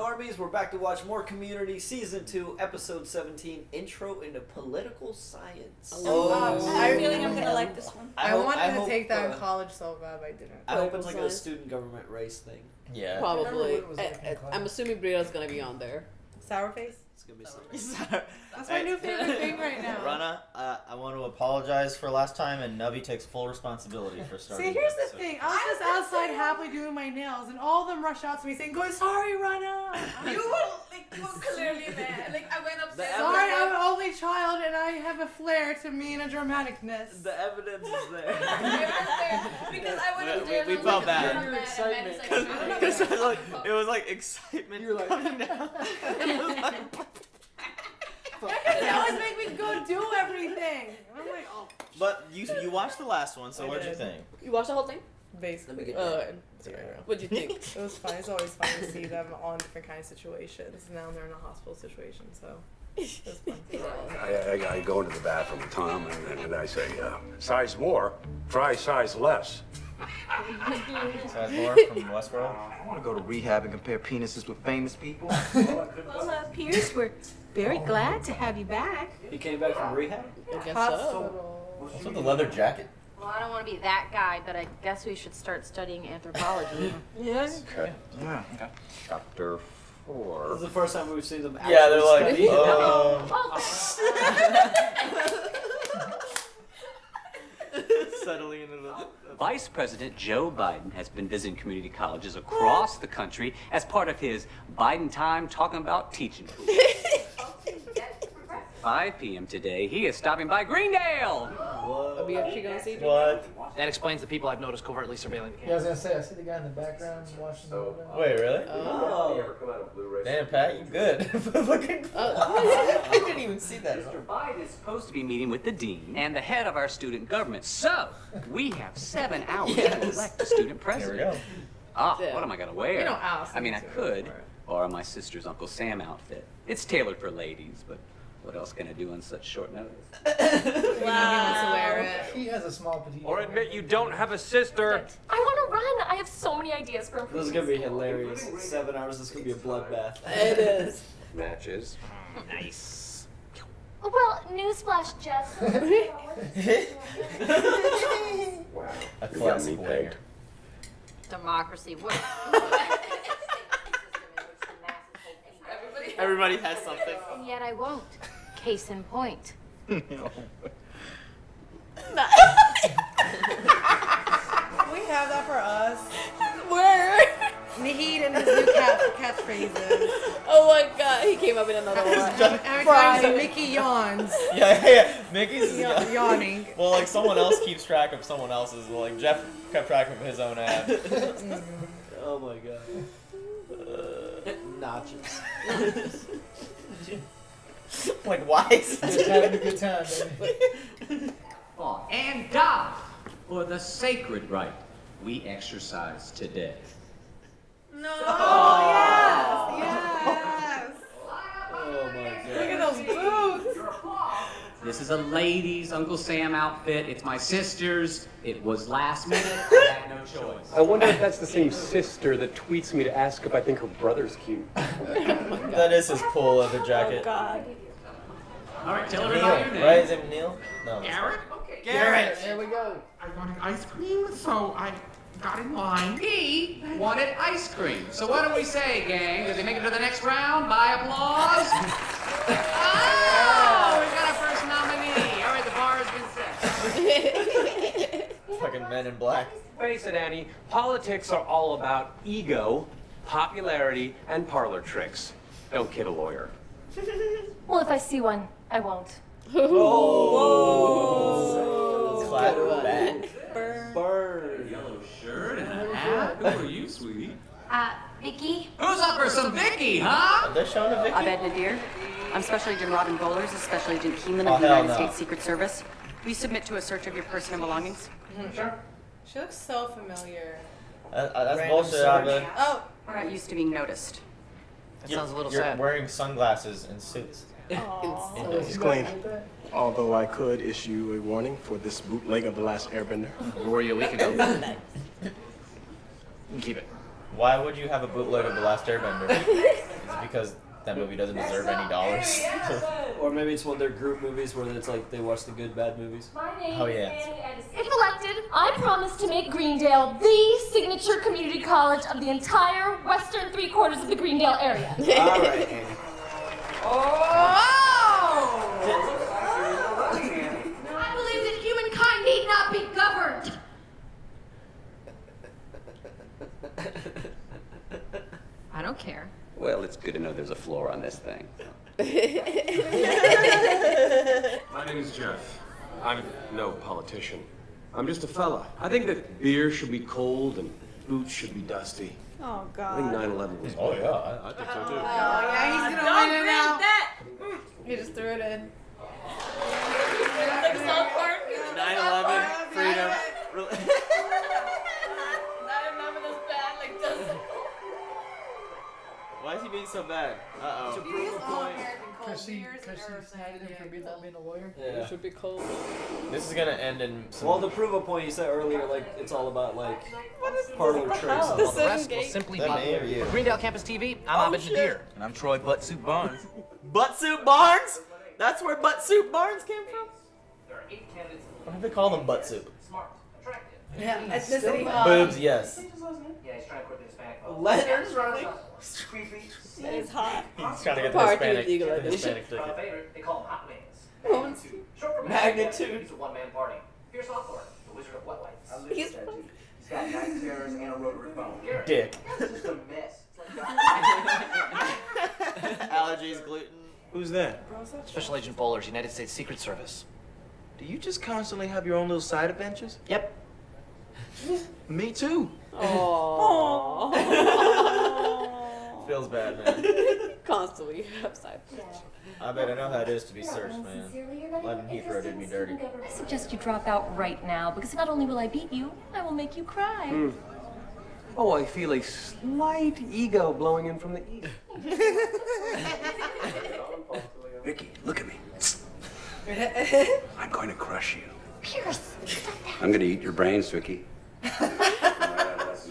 Normies? We're back to watch more Community Season 2, Episode 17, Intro into Political Science. I have a feeling I'm going to like this one. I wanted to take that in college so bad, but I didn't. I hope it's like a student government race thing. Yeah. Probably. I'm assuming Bria's going to be on there. Sour face? It's going to be something. That's my new favorite thing right now. Rana, I want to apologize for last time, and Nubby takes full responsibility for starting. See, here's the thing. I was just outside happily doing my nails, and all of them rushed out to me saying, sorry, Rana. You were clearly there. Like, I went upstairs. Sorry, I'm an only child, and I have a flair to me and a dramaticness. The evidence is there. Because I went upstairs. We felt bad. Your excitement. Because it was like excitement coming down. It was like... They always make me go do everything. And I'm like, oh. But you watched the last one, so what'd you think? You watched the whole thing? Basically. What'd you think? It was fun. It's always fun to see them all in different kind of situations. Now they're in a hospital situation, so it was fun. I go into the bathroom with Tom, and I say, size more, try size less. Size more from Westworld? I want to go to rehab and compare penises with famous people. Well, Pierce, we're very glad to have you back. He came back from rehab? I guess Hospital. What's with the leather jacket? Well, I don't want to be that guy, but I guess we should start studying anthropology. Yeah. Okay. Yeah. Okay. Chapter This 4. is the first time we've seen them actually Yeah, they're like, study. settling into the... Vice President Joe Biden has been visiting community colleges across the country as part of his Biden Time Talking About Teaching Tour. 5 p.m. today, he is stopping by Greendale. Are we actually going to see What? That explains the people I've noticed covertly surveilling the Yeah, I campus. was gonna say, I see the guy in the background watching the movie. Wait, really? Oh. Damn, Pat, you good. Looking... I didn't even see that. Mr. Biden is supposed to be meeting with the dean and the head of our student government. So, we have 7 hours to elect the student president. Here we go. What am I going to wear? You don't ask I mean, me I to. could borrow my sister's Uncle Sam outfit. It's tailored for ladies, but what else can I do on such short notice? He wants to wear it. He has a small petite. Or admit you don't have a sister. I want to run. I have so many ideas for This is going to be hilarious. 7 hours, this is going to be a bloodbath. It is. Matches. Nice. Well, newsflash, Jess. Wow. A You got classic me winger. pegged. Democracy. What? Everybody has something. And yet I won't. Case in point. We have that for us. Where? Naheed and his new catchphrases. Oh my god, he came up in another one. Every time Mickey yawns, Yeah. Mickey's yawning. Well, like someone else keeps track of someone else's. Like Jeff kept track of his own ad. Oh my god. Notches. Like, why is Just having a good time, baby. And die for the sacred right we exercise today. No. Oh, yes. Oh my god. Look at those boots. This is a lady's Uncle Sam outfit. It's my sister's. It was last minute. I had no choice. I wonder if that's the same sister that tweets me to ask if I think her brother's cute. That is his pull leather jacket. God. All right, tell Neil, everybody your name. right? Is it Neil? No. Garrett? Garrett! There we go. I wanted ice cream, so I got in line. He wanted ice cream. So what do we say, gang? Does he make it to the next round? By applause? Oh, we got our first nominee. All right, the bar has been set. Fucking Men in Black. Face it, Annie, politics are all about ego, popularity, and parlor tricks. Don't kid a lawyer. Well, if I see one, I won't. Clap back. Burn. Yellow shirt and a hat. Who are you, sweetie? Vicky? Who's up for some Vicky, huh? Are they showing a Vicky? Abed Nadir. I'm Special Agent Robin Bowlers, a Special Agent Keelan Oh, of the hell United no. States Secret Service. Will you submit to a search of your person and belongings? Sure. She looks so familiar. That's Random bullshit, search. Abed. Oh. Not used to being noticed. That sounds a little You're sad. wearing sunglasses and suits. He's clean. Although I could issue a warning for this bootleg of The Last Airbender. Where were you a week ago? You can keep it. Why would you have a bootleg of The Last Airbender? because that movie doesn't deserve any dollars. Or maybe it's one of their group movies where it's like they watch the good bad movies. Oh yeah. If elected, I promise to make Greendale the signature community college of the entire western three-quarters of the Greendale area. All right, Annie. I believe that humankind need not be governed. I don't care. Well, it's good to know there's a floor on this thing. My name is Jeff. I'm no politician. I'm just a fella. I think that beer should be cold and boots should be dusty. Oh I think God. 9/11 was. Oh yeah, I think so too. Oh yeah, he's gonna win it now. He just threw it in. Like South Park. 9/11, freedom. 9/11 is bad. Like does. Why is he being so bad? Uh To oh. prove a point. Because she snited him for being not being a lawyer. Yeah. It should be cold. This is gonna end in some. Well, to prove a point, you said earlier, like it's all about like parlor tricks. And The all same that. rest will gate. Simply That be name or you? Greendale Campus TV. I'm Abid Nadir. And I'm Troy Buttsuit Barnes. Butt Soup Barnes? That's where Butt Soup Barnes came from? There are 8 candidates. Why do they call them Butt Soup? Smart, attractive. Yeah, ethnicity. Boobs, yes. Yeah, he's trying to quit the Hispanic vote. Letters running. That is hot. He's trying to get the Party Hispanic, with Eagle the Edition. Hispanic Crowd ticket. favorite, they call him Hot Wings. Magnitude. Short for Magnitude. He's a one-man party. Here's Hawthorne, the Wizard of Wet Wipes. He's He's got night terrors and a rotary phone. Garrett, Dick. It's just a mess. Allergies, gluten. Who's that? Special Agent Bowlers, United States Secret Service. Do you just constantly have your own little side adventures? Yep. Me too. Aww. Feels bad, man. Constantly upside. I bet I know how it is to be searched, man. London Heathrow did me dirty. I suggest you drop out right now, because not only will I beat you, I will make you cry. Oh, I feel a slight ego blowing in from the east. Vicky, look at me. I'm going to crush you. Pierce, I'm going to eat your brains, Vicky.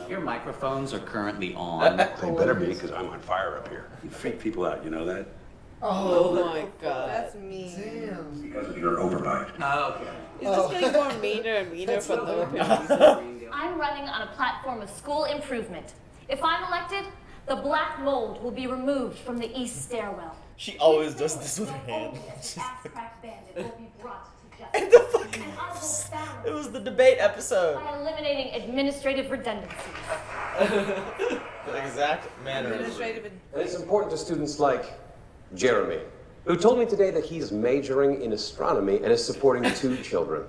Your microphones are currently on. They better be, because I'm on fire up here. You freak people out, you know that? Oh my god. That's mean. Because of your overbite. Oh, okay. He's just getting more meaner and meaner for no apparent reason. I'm running on a platform of school improvement. If I'm elected, the black mold will be removed from the east stairwell. She always does this with her hand. Ass-crack bandit will be brought to The justice. fucking. And I will balance It was the debate episode. by eliminating administrative redundancies. The exact manner. Administrative. And it's important to students like Jeremy, who told me today that he's majoring in astronomy and is supporting 2 children.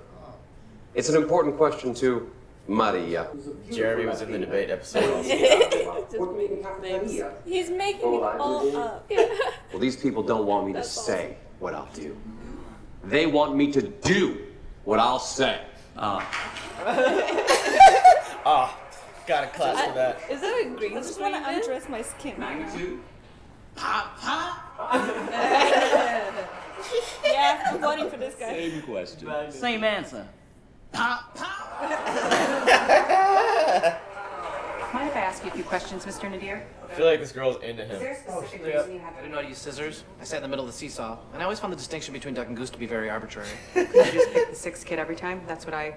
It's an important question to Maria. Jeremy was in the debate episode also. Just making names. He's making it all up. Well, these people don't want me to say what I'll do. They want me to do what I'll say. Ah, got a class for that. Is that a green I just want to undress my skin. Magnitude? Yeah, I'm voting for this guy. Same question. Same answer. Mind if I ask you a few questions, Mr. Nadir? I feel like this girl's into Is him. there a specific Yeah. reason you have I didn't know how to use scissors. I sat in the middle of the seesaw, and I always found the distinction between duck and goose to be very arbitrary. Could you just pick the 6th kid every time? That's what I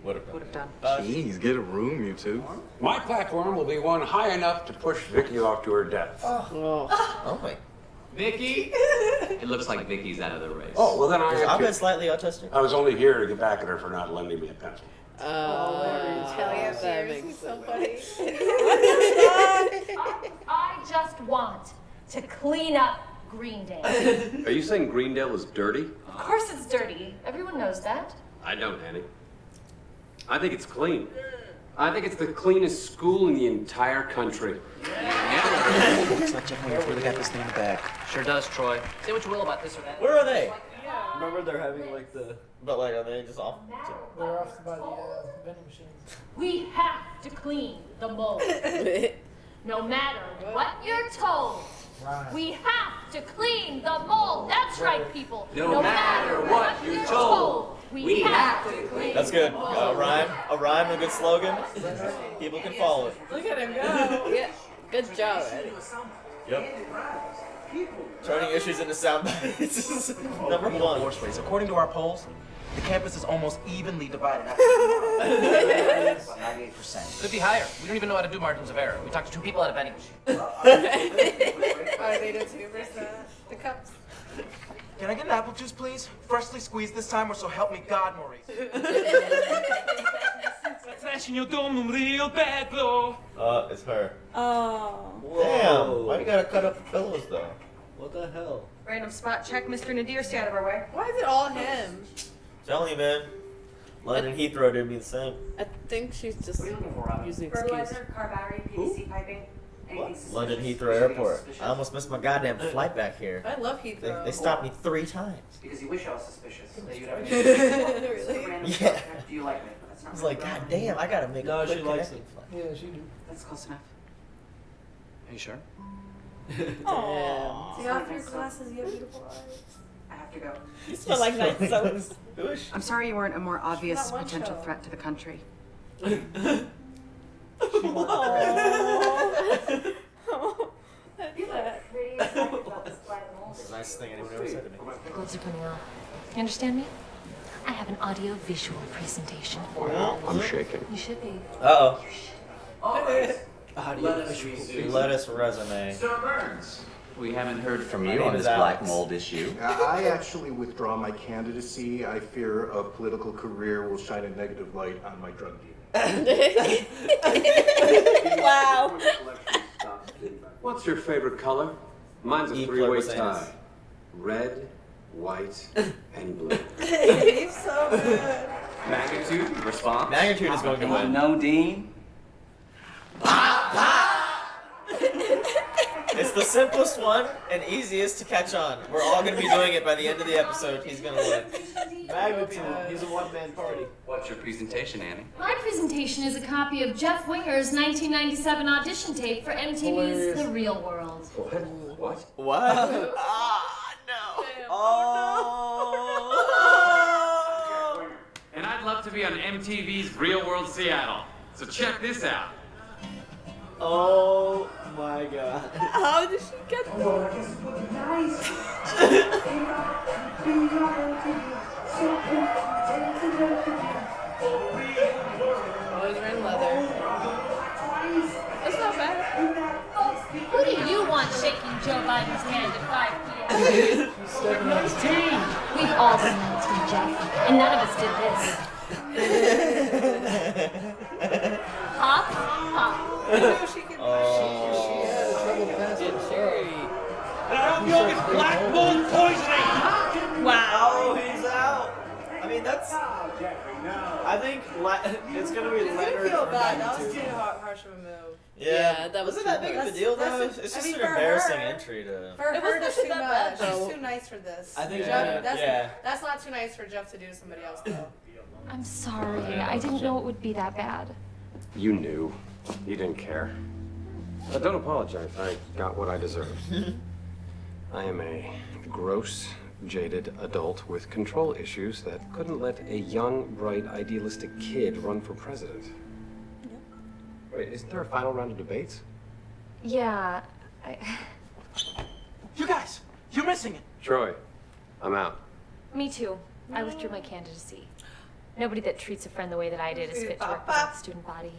Would would have done. Jeez, get a room, you two. My platform will be one high enough to push Vicky off to her death. Oh my. Vicky? It looks like Vicky's out of the race. Oh, well then I've been slightly autistic. I was only here to get back at her for not lending me a pencil. Hell yeah, that Pierce. makes So sense. funny. I just want to clean up Greendale. Are you saying Greendale is dirty? Of course it's dirty. Everyone knows that. I don't, Annie. I think it's clean. I think it's the cleanest school in the entire country. Looks like Jeff really got this thing in the bag. Sure does, Troy. Say what you will about this or that. Where are they? Remember they're having like the. But like, are they just off? They're off by the vending machines. We have to clean the mold. No matter what you're told, Right. we have to clean the mold. That's right, people. No matter what you're told, we have to clean. That's good. A rhyme, a good slogan. People can follow it. Look at him go. Yeah, good job, Eddie. Yep. Turning issues into sound bites. Number one. Forceways. According to our polls, the campus is almost evenly divided. About 98%. Could be higher. We don't even know how to do margins of error. We talked to 2 people out of vending machine. Are they the 2%? The cups. Can I get an apple juice, please? Freshly squeezed this time, or so help me God, Maurice. It's her. Oh. Damn. Why you gotta cut up the pillows though? What the hell? Random spot check, Mr. Nadir, stay out of our way. Why is it all him? Telling you, man. London Heathrow did me the same. I think she's just using excuse. Fertilizer, car battery, PVC piping, anything suspicious. London Heathrow Airport. I almost missed my goddamn flight back here. I love Heathrow. They stopped me 3 times. Because you wish I was suspicious. That you'd have Really? Yeah. Do you like me? That's I not was like, God damn, I gotta make a quick she likes connecting flight. Yeah, she do. That's close enough. Are you sure? Aww. See, after your classes, you have beautiful eyes. I have to go. You smell like nice soaps. I'm sorry you weren't a more obvious Not one potential show. threat to the country. Aww. It's the nicest thing anyone ever said to me. The gloves are coming off. You understand me? I have an audio-visual presentation. I'm shaking. You should be. Uh-oh. Lettuce resume. We haven't heard from My you name on is this black Alex. mold issue. I actually withdraw my candidacy. I fear a political career will shine a negative light on my drug dealing. Wow. What's your favorite color? Mine's a E 3-way pluribus tie. anus. Red, white, and blue. He's so good. Magnitude, response. Magnitude is going to win. No, Dean. It's the simplest one and easiest to catch on. We're all going to be doing it by the end of the episode. He's going to win. Magnitude. He's a one-man party. What's your presentation, Annie? My presentation is a copy of Jeff Winger's 1997 audition tape for MTV's The Real World. What? What? Ah, no. Oh. And I'd love to be on MTV's Real World Seattle. So check this out. Oh my god. How did she get that? Oh, he's wearing leather. That's not bad. Who do you want shaking Joe Biden's hand at 5 p.m.? We've all been 19, Jeff, and none of us did this. Hop, hop. She can She had trouble passing Sherry. Blackboard poisoning! Wow. Oh, he's out. I mean, that's. I think it's gonna be She's gonna Leonard feel or bad. That was Magnitude. too harsh of a move. Yeah, that was wasn't that too big of a much. deal That's- though? that's- It's I just mean, an for embarrassing her- entry to. For It her, wasn't that's too that much. bad, She's though. too nice for this. I think Jeff, yeah. that's not too nice for Jeff to do to somebody else, though. I'm sorry. I didn't know it would be that bad. You knew. You didn't care. But don't apologize. I got what I deserved. I am a gross, jaded adult with control issues that couldn't let a young, bright, idealistic kid run for president. Wait, isn't there a final round of debates? Yeah, You guys, you're missing it. Troy, I'm out. me too. I withdrew my candidacy. Nobody that treats a friend the way that I did is fit to represent the student body.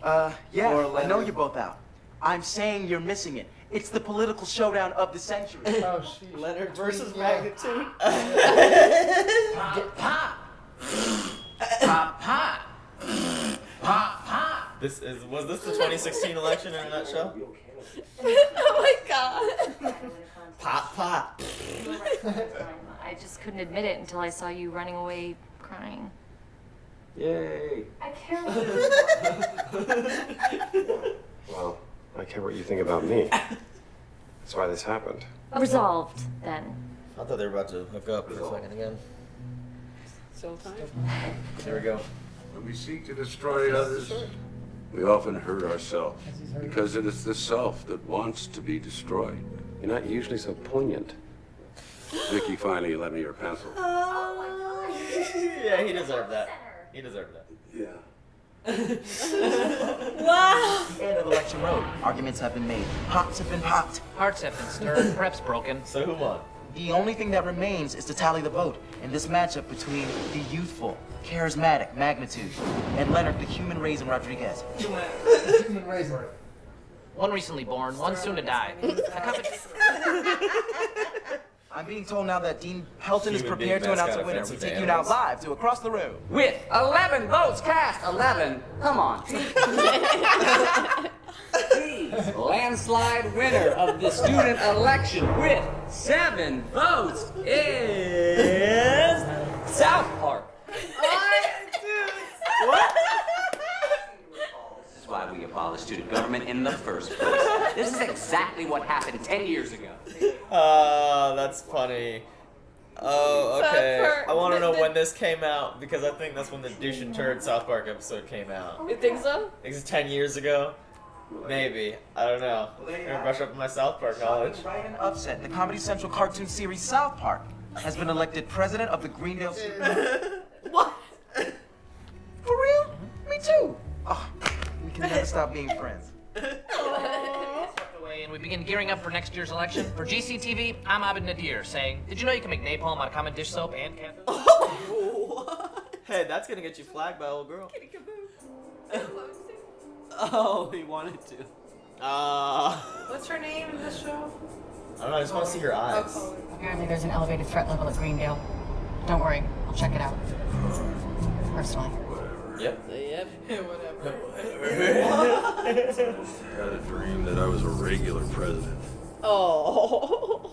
Yeah, Or I know Leonard. you're both out. I'm saying you're missing it. It's the political showdown of the century. Oh, she. Leonard versus Magnitude. Pop, pop. Pop, pop. Pop, pop. Was this the 2016 election in a nutshell? Oh my god. Pop, pop. I just couldn't admit it until I saw you running away crying. Yay. I care. Well, I care what you think about me. That's why this happened. Resolved, then. I thought they were about to hook up for a second again. Still time. Here we go. When we seek to destroy others, we often hurt ourselves because it is the self that wants to be destroyed. You're not usually so poignant. Vicky finally lent me her pencil. Yeah, he deserved that. He deserved that. Yeah. Wow. End of election road. Arguments have been made. Pots have been popped. Hearts have been stirred, perhaps broken. So who won? The only thing that remains is to tally the vote in this matchup between the youthful, charismatic Magnitude and Leonard the Human Raisin Rodriguez. Human raisin. One recently born, one soon to die. I'm being told now that Dean Pelton is Human prepared being to announce a mascot winner. We offensive take to you now animals. live to Across the Room. With 11 votes cast, 11. Come on. The landslide winner of the student election with 7 votes is South Park. What? This is why we abolished student government in the first place. This is exactly what happened 10 years ago. That's funny. Oh, okay. Park. I want to know when this came out because I think that's when the Douche and Turd South Park episode came out. You think so? Is it 10 years ago? Maybe. I don't know. I'm gonna brush up on my South Park knowledge. Right and upset, the Comedy Central cartoon series South Park has been elected president of the Greendale Student. What? For real? Me too. Oh, we can never stop being friends. And we begin gearing up for next year's election. For GCTV, I'm Abed Nadir saying, did you know you can make napalm out of common dish soap and cat food? Hey, that's gonna get you flagged by a little girl. Oh, he wanted to. What's her name in this show? I don't know, I just want to see her eyes. Apparently there's an elevated threat level at Greendale. Don't worry, I'll check it out. Personally. Yep. Yep. Whatever. I had a dream that I was a regular president. Oh.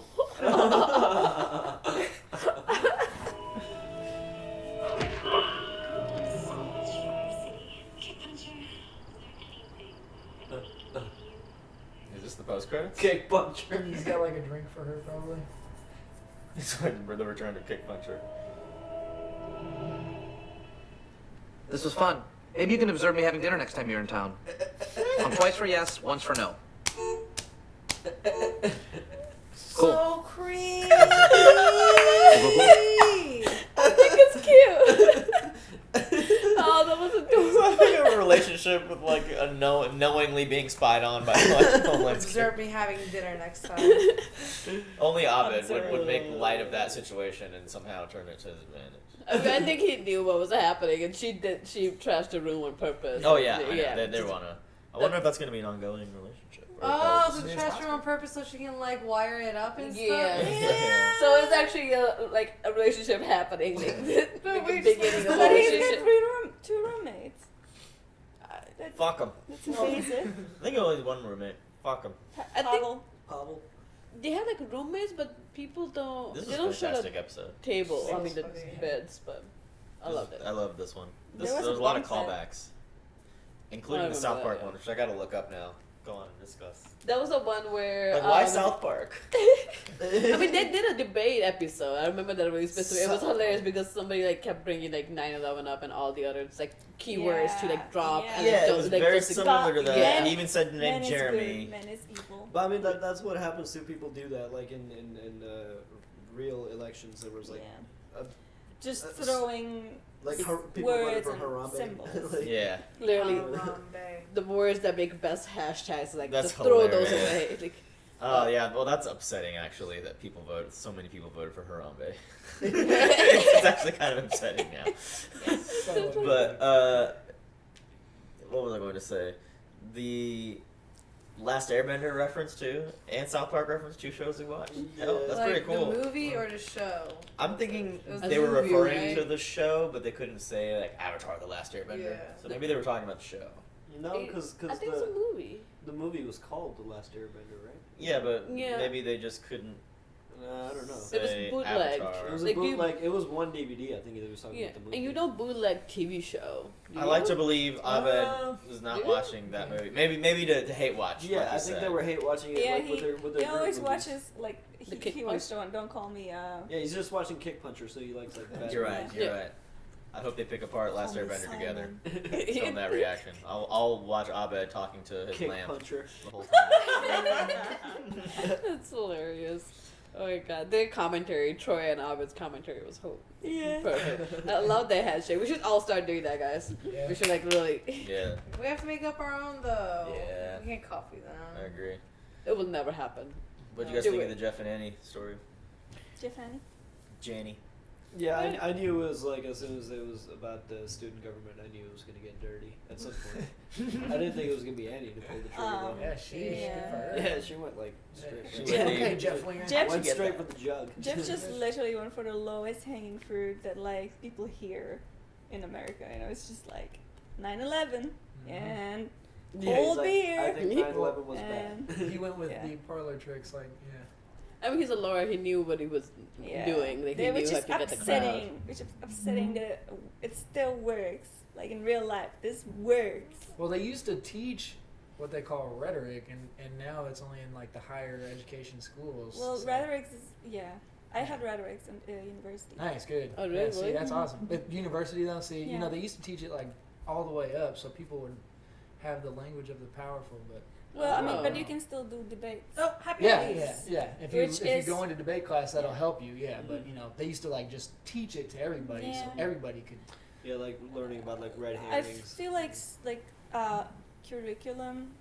Is this the post credits? Kick puncher. He's got like a drink for her, probably. It's like the return to Kick Puncher. This was fun. Maybe you can observe me having dinner next time you're in town. I'm twice for yes, once for no. Cool. So creepy. I think it's cute. Oh, that was adorable. I think a relationship with like a knowingly being spied on by like Homeland Observe Security. me having dinner next time. Only Abed would make light of that situation and somehow turn it to his advantage. I think he knew what was happening, and she trashed the room on purpose. Oh yeah, yeah. they wanna. I wonder if that's gonna be an ongoing relationship. Oh, so trash her on purpose so she can like wire it up and Yeah. stuff. Yeah. So it's actually a relationship happening. Like, the beginning of a But he's relationship. got two roommates. Fuck him. That's invasive. I think only one roommate. Fuck him. I think Hobble. they have like roommates, but people don't. This they is a don't show the fantastic episode. table. I mean the beds, but I loved it. I love this one. There was There's a a lot of bump callbacks, including I the South remember Park one, which I gotta look up now. Go on and discuss. That was the one where. Like, why South Park? I mean, they did a debate episode. I remember that really specific. It was hilarious because somebody like kept bringing like 9/11 up and all the other like keywords to like drop. Yeah. And Yeah, it don't- was like, very just, like, similar to that. Yeah. He even said the name Men is Jeremy. good, men is evil. But I mean, that's what happens to people do that. Like in real elections, there was like Just throwing people voted words for and Harambe. symbols. Like, Yeah. Literally, Harambe. the words that make best hashtags like That's just throw those hilarious. away. Like, Oh yeah, well that's upsetting actually that people voted. So many people voted for Harambe. It's actually kind of upsetting now. But what was I going to say? The Last Airbender reference too, and South Park reference, 2 shows we watched. Yeah. Oh, that's like pretty cool. The movie or the show? I'm thinking It was they the were movie, referring right? to the show, but they couldn't say like Avatar: The Last Airbender. Yeah. So maybe they were talking about the show. No, because I think it's a movie. the movie was called The Last Airbender, right? Yeah, but Yeah. maybe they just couldn't. I don't know. It was say bootleg. Avatar. It was Like a you- bootleg. It was one DVD. I think they was talking Yeah, about the movie. and you know bootleg TV show. I like to believe Abed was do not you? watching that movie. Maybe to hate watch. Yeah, like you I think said. they were hate watching it Yeah, like, with their he group always movies. watches like The Kick he watched Don't Call Me. Yeah, he's just watching Kick Puncher, so he likes like bad You're right. movies. You're Yeah. right. I hope they pick apart Last Call me Airbender together. Simon. Film that reaction. I'll watch Abed talking to his Kick lamp Puncher. the whole time. That's hilarious. Oh my god, their commentary, Troy and Abed's commentary was Yeah. perfect. I love their handshake. We should all start doing that, guys. Yeah. We should like really. Yeah, We have to make up our own though. Yeah. We can't copy them. I agree. It will never happen. What do you guys Do think it. of the Jeff and Annie story? Jeff Annie. Janie. Yeah, I knew it was like as soon as it was about the student government, I knew it was gonna get dirty at some point. I didn't think it was gonna be Annie to pull the trigger. though. Yeah, she. Yeah. Yeah, she went like straight. She for went the- deep. Jeff Winger. Jeff went get straight that. for the jug. Jeff just literally went for the lowest hanging fruit that like people hear in America. You know, it's just like 9/11 and Yeah, he's cold like, beer. I think 9/11 was and bad. He went with Yeah. the parlor tricks, like, yeah. I mean, he's a lawyer. He knew what he was Yeah. doing. Like, he They- knew which how is to get the crowd. upsetting. Which is upsetting that it still works. Like in real life, this works. Well, they used to teach what they call rhetoric, and now it's only in like the higher education schools. Well, so- rhetoric is I had rhetorics in university. Nice, good. Oh, Yeah, really? see, that's awesome. But university, though, see, you Yeah. know, they used to teach it like all the way up, so people would have the language of the powerful. But Well, I mean, but Oh. you can still do debates. Oh, happy yeah, days. yeah. If Which you is- go into debate class, that'll help you. Yeah, but you know, they used to like just teach it to everybody, so Yeah. everybody could. Yeah, like learning about like red I herrings. feel like curriculum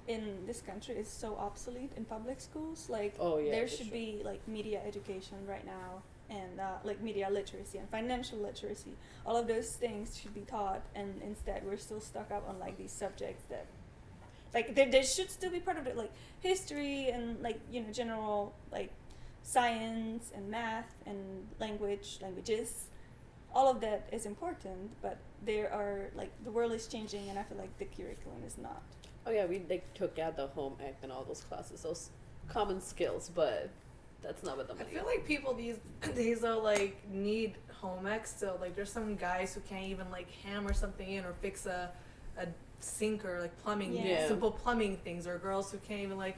in this country is so obsolete in public schools. Like Oh, yeah, there for should sure. be like media education right now, and like media literacy and financial literacy. All of those things should be taught, and instead we're still stuck up on like these subjects that like there should still be part of it, like history and like general like science and math and languages. All of that is important, but there are like the world is changing, and I feel like the curriculum is not. Oh yeah, we like took out the home ec and all those classes, those common skills, but that's not what the I money. feel like people these days though like need home ec still. Like there's some guys who can't even like hammer something in or fix a sink or like plumbing, Yeah. simple plumbing things, or girls who can't even like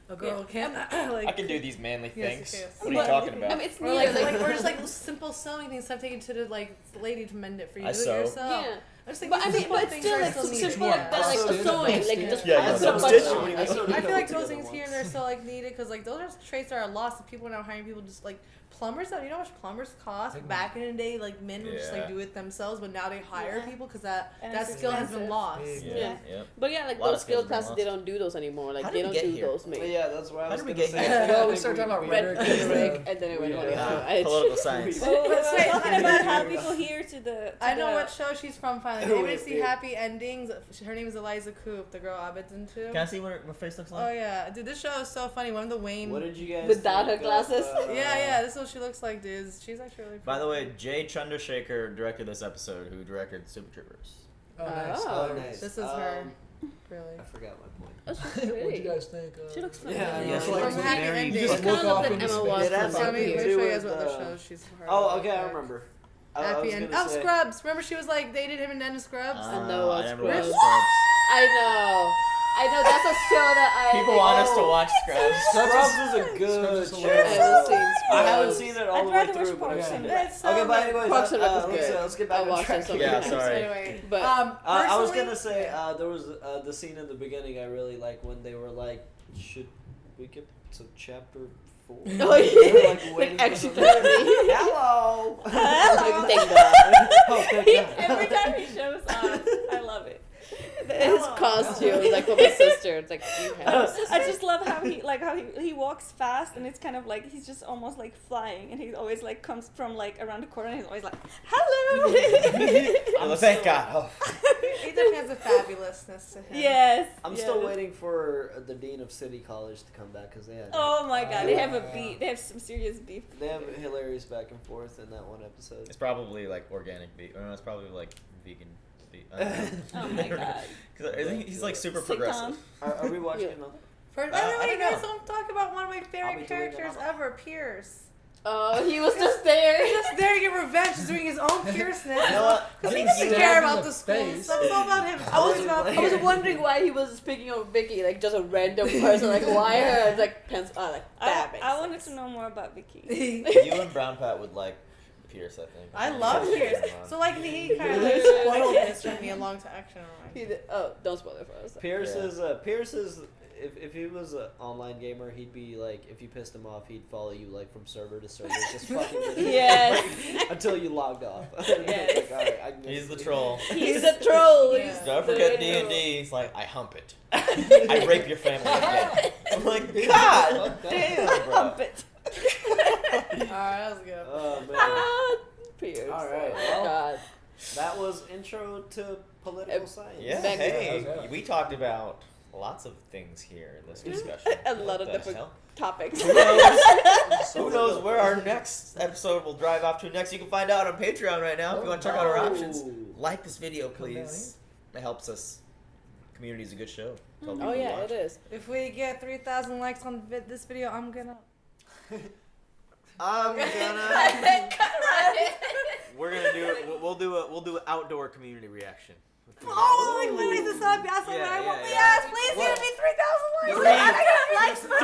a girl can't like I can do these manly Yes, things. yes. What are you But- talking about? I mean, it's or neat, like or just like simple sewing things. I've taken to the like lady to mend it for you. I Do it sew. yourself. Yeah. I just think But I these mean, simple but things still, are like still needed. simple, Yeah. but like Stitch. sewing, like just Yeah, put some a stitch. button on. I sewed a I feel couple like those together things here and there are still like needed because like those are traits that are lost. And people are now hiring people just like plumbers. That you know how much plumbers cost? Big Back in the day, like men would just like Yeah. do it themselves, but now they hire Yeah. people because that And that it's skill has been expensive. lost. Big. Yeah, yeah. But yeah, like A lot of those skill skills being classes, they lost. don't do those anymore. Like How they did don't we get do here? those, mate. Yeah, that's what I How was did we gonna get say. here? Yeah, we started talking about rhetoric. Rhetoric, and then we went on Yeah. the Political science. Well, we're Let's say- talking about how people hear to the. I know what show she's from. Finally, Who anybody is see it? Happy Endings? Her name is Eliza Coop, the girl Abed's into. Can I see what her face looks Oh like? yeah, dude, this show is so funny. One of the Wayne. What did you guys Without think her glasses? Yeah, this is what she looks like, dude. She's actually really. By the pretty. way, Jay Chandrasekhar directed this episode, who directed Super Troopers. Oh, nice. Oh, nice. This is her. Um, Really. I forgot my point. Oh, she's What'd you pretty. guys think? She looks Yeah, familiar. yeah, It's she like looks From Happy very. Endings. You She just kind look of looks off like into Emma space. Watson. It has Let from me something here. to show you do guys what with, other shows she's part Oh, of. okay, I remember. I Happy was End. gonna Oh, say- Scrubs. Remember she was like dated him and then Scrubs. I know I what's never watched gross. Scrubs. I know. That's a show that I. People want us to watch Scrubs. Scrubs is a good Scrubs is show. hilarious. I haven't seen I haven't Scrubs. seen it all I'd the way rather watch through, but I've Parks seen and it. Rec. It's so Okay, but good. anyways, Parks and Rec is good. let's get back I on watched track. it so here. many Yeah, times. sorry. Anyway, But I was personally- gonna say there was the scene in the beginning I really like when they were like, should we get to chapter 4? Oh, They yeah. were, like, waiting Like, for action the- Hello. Like, thank God. Oh, thank God. Every time he shows up, I love it. His costume, like for my sister, it's like you have. I just love how he walks fast, and it's kind of like he's just almost like flying, and he always like comes from like around the corner, and he's always like, hello. Well, thank God. Oh. He definitely has a fabulousness to him. Yes. I'm yes. still waiting for the dean of City College to come back because they had Oh my God, they have a beef. They have some serious beef. they have a hilarious back and forth in that one episode. It's probably like organic beef. Or no, it's probably like vegan beef. Oh my God. Because I think he's like super Sitcom. progressive. Are we watching Yeah. another? By the I way, don't you guys know. don't talk about one of my I'll be favorite doing characters it. ever, Pierce. Oh, he was just there. He's just there to get revenge. He's doing his own Pierceness. You know what? Because he I doesn't think care stabbed in about the the school face. stuff. It's all about him. I was wondering why he was speaking of Vicky, like just a random person, like why her? It's like pencil. Oh, like that makes I wanted sense. to know more about Vicky. You and Brown Pat would like Pierce, I think. I love Pierce. So like he kind of like spoiled this for me a long time. Actually, He did- oh, don't spoil it for us. Pierce Yeah. is if he was an online gamer, he'd be like, if you pissed him off, he'd follow you like from server to server, just fucking with you, Yes. like, until you logged off. Yes. Like, all right, I can He's the troll. He's the troll. Yeah. He's Don't the forget troll. D&D. He's like, I hump it. I rape your family again. I'm like, God damn, bro. Hump it. Alright, that was good. Oh man. Ah, Pierce. All right, Oh, well, God. That was intro to political science. Yeah, Back- hey, Yeah. we talked about lots of things here in this discussion. A lot What of the different hell? topics. Who knows? Who knows where our next episode will drive off to next? You can find out on Patreon right now if you want to check out our options. Like this video, please. It helps us. Community is a good show. Tell people Oh to yeah, watch. it is. If we get 3,000 likes on this video, I'm gonna. We're gonna do it. We'll do an outdoor community reaction. Oh, like literally this up, yes, Yeah. please What? give me 3,000 likes. Three- I got likes for that.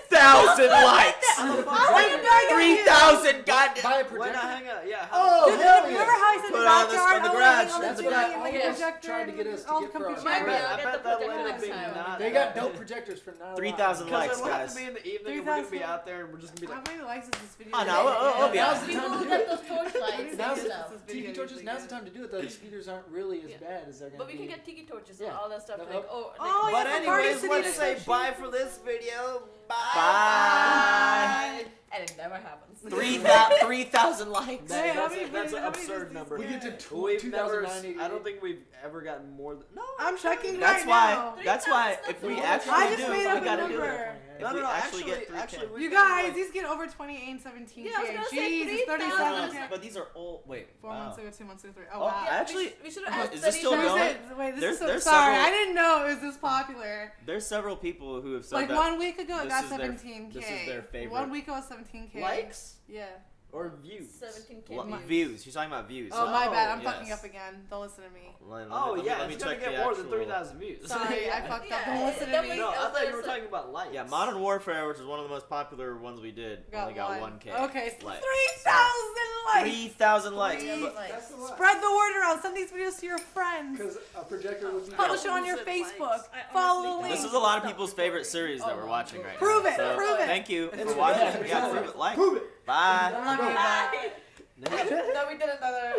3,000 likes. Oh, 3,000 goddamn. Buy a Why projector. not hang out? Yeah. Oh, Dude, hell remember yeah. how I said Put the on this backyard? from the I wanna garage. hang on That's the what TV I and like a almost projector tried to get us and to all get the for our computer. show. I bet that would projector have been next time. not. They got dope projectors for not a lot. 3,000 Because likes, it will have guys. to be in the evening, and we're gonna be out there, and we're just gonna be How like, many likes is this video? Oh, no, we'll be Now's out. the People time to who do get it. those torchlights Now's and the stuff. tiki torches. Now's the time to do it. The speakers aren't really as bad as they're gonna But we be. can get tiki torches Yeah. and all that stuff. That Like, help. Oh, but yeah, for Party anyways, City let's to say shoot. bye for this video. Bye. Bye. and it never happens. 3,000 likes. Hey, how That's, many that's an videos- how many absurd views number. We get to We've never. 2,988. I don't think we've ever gotten more than. No. I'm checking That's right why. now. That's why. If we actually I just do, made we up a gotta do number. it. If we actually get 3K. You guys, these get over 28 and 17K. Yeah, I was gonna say Jeez, 37K. But these are all. Wait. 4 wow. months ago, 2 months ago, 3. Oh, Oh, wow. actually, we should have is this still There's going? Wait, this There's- is so there's sorry. several- I didn't know it was this popular. There's several people who have said Like that 1 week ago, it this got is their- 17K. This is their favorite. 1 week ago, 17K. Likes Yeah. or views. 17K Well, views. views. She's talking about views. Oh, my bad. I'm yes. fucking up again. Don't listen to me. Oh yeah, let me it's gonna check get the more than actual- 3,000 views. Sorry, I fucked up. Don't listen to that me. was- No, I thought you were talking about likes. Yeah, Modern Warfare, which is one of the most popular ones we did, only got 1K. Okay, likes. 3,000 likes. 3,000 likes. That's a lot. Spread the word around. Send these videos to your friends. Because a projector would be. Publish it on your Facebook. Follow the link. This is a lot of people's favorite series that we're watching right Prove now. it, So, prove it. Thank you It's for watching. bad. Yeah, prove it. Like. Prove it. Bye. Love you, bye. No, we did another.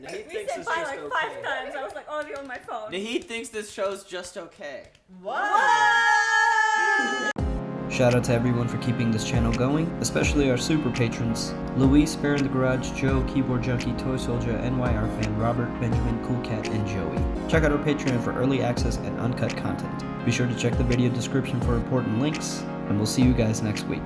Nahid We thinks said it's bye just like okay. 5 times. I was like already on my phone. Nahid thinks this show's just okay. Shout out to everyone for keeping this channel going, especially our super patrons: Luis, Bear in the Garage, Joe, Keyboard Junkie, Toy Soldier, NYR Fan, Robert, Benjamin, Cool Cat, and Joey. Check out our Patreon for early access and uncut content. Be sure to check the video description for important links, and we'll see you guys next week.